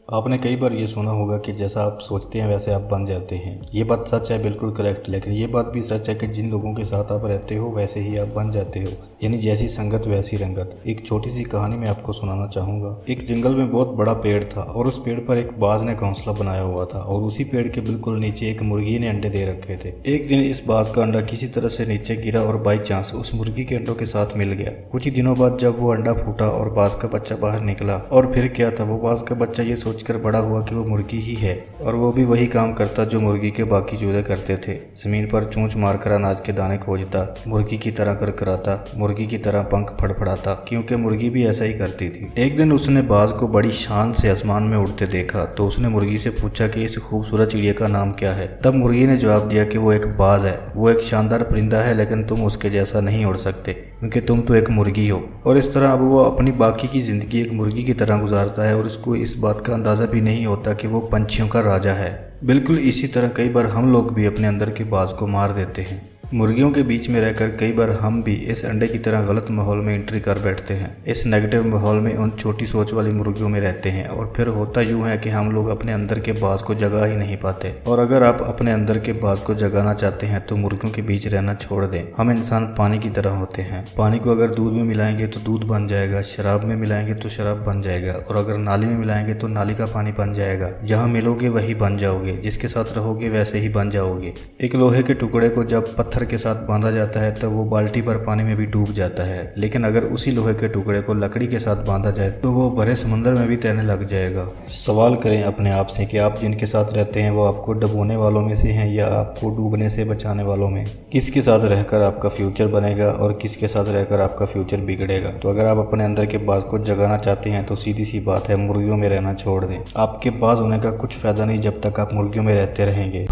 आपने कई बार ये सुना होगा कि जैसा आप सोचते हैं वैसे आप बन जाते हैं। ये बात सच है, बिल्कुल करेक्ट। लेकिन ये बात भी सच है कि जिन लोगों के साथ आप रहते हो वैसे ही आप बन जाते हो, यानी जैसी संगत वैसी रंगत। एक छोटी सी कहानी मैं आपको सुनाना चाहूँगा। एक जंगल में बहुत बड़ा पेड़ था और उस पेड़ पर एक बाज ने घोंसला बनाया हुआ था और उसी पेड़ के बिल्कुल नीचे एक मुर्गी ने अंडे दे रखे थे। एक दिन इस बाज का अंडा किसी तरह से नीचे गिरा और बाई चांस उस मुर्गी के अंडों के साथ मिल गया। कुछ ही दिनों बाद जब वो अंडा फूटा और बाज का बच्चा बाहर निकला, और फिर क्या था, वो बाज का बच्चा ये सोचकर बड़ा हुआ कि वो मुर्गी ही है और वो भी वही काम करता जो मुर्गी के बाकी चूजे करते थे। जमीन पर चोंच मारकर अनाज के दाने खोजता, मुर्गी की तरह करकराता, मुर्गी की तरह पंख फड़फड़ाता, क्योंकि मुर्गी भी ऐसा ही करती थी। एक दिन उसने बाज को बड़ी शान से आसमान में उड़ते देखा तो उसने मुर्गी से पूछा कि इस खूबसूरत चिड़िया का नाम क्या है। तब मुर्गी ने जवाब दिया कि वो एक बाज है, वो एक शानदार परिंदा है, लेकिन तुम उसके जैसा नहीं उड़ सकते क्योंकि तुम तो एक मुर्गी हो। और इस तरह अब वो अपनी बाकी की जिंदगी एक मुर्गी की तरह गुजारता है और उसको इस बात का अंदाजा भी नहीं होता कि वो पंछियों का राजा है। बिल्कुल इसी तरह कई बार हम लोग भी अपने अंदर के बाज को मार देते हैं। मुर्गियों के बीच में रहकर कई बार हम भी इस अंडे की तरह गलत माहौल में एंट्री कर बैठते हैं। इस नेगेटिव माहौल में उन छोटी सोच वाली मुर्गियों में रहते हैं और फिर होता यूं है कि हम लोग अपने अंदर के बाज को जगा ही नहीं पाते। और अगर आप अपने अंदर के बाज को जगाना चाहते हैं तो मुर्गियों के बीच रहना छोड़ दें। हम इंसान पानी की तरह होते हैं। पानी को अगर दूध में मिलाएंगे तो दूध बन जाएगा, शराब में मिलाएंगे तो शराब बन जाएगा, और अगर नाली में मिलाएंगे तो नाली का पानी बन जाएगा। जहाँ मिलोगे वही बन जाओगे, जिसके साथ रहोगे वैसे ही बन जाओगे। एक लोहे के टुकड़े को जब पत्थर के साथ बांधा जाता है तो वो बाल्टी भर पानी में भी डूब जाता है, लेकिन अगर उसी लोहे के टुकड़े को लकड़ी के साथ बांधा जाए तो वो भरे समंदर में भी तैरने लग जाएगा। सवाल करें अपने आप से कि आप जिनके साथ रहते हैं वो आपको डुबोने वालों में से हैं या आपको डूबने से बचाने वालों में। किसके साथ रहकर आपका फ्यूचर बनेगा और किसके साथ रहकर आपका फ्यूचर बिगड़ेगा। तो अगर आप अपने अंदर के बाज को जगाना चाहते हैं तो सीधी सी बात है, मुर्गियों में रहना छोड़ दें। आपके बाज होने का कुछ फायदा नहीं जब तक आप मुर्गियों में रहते रहेंगे।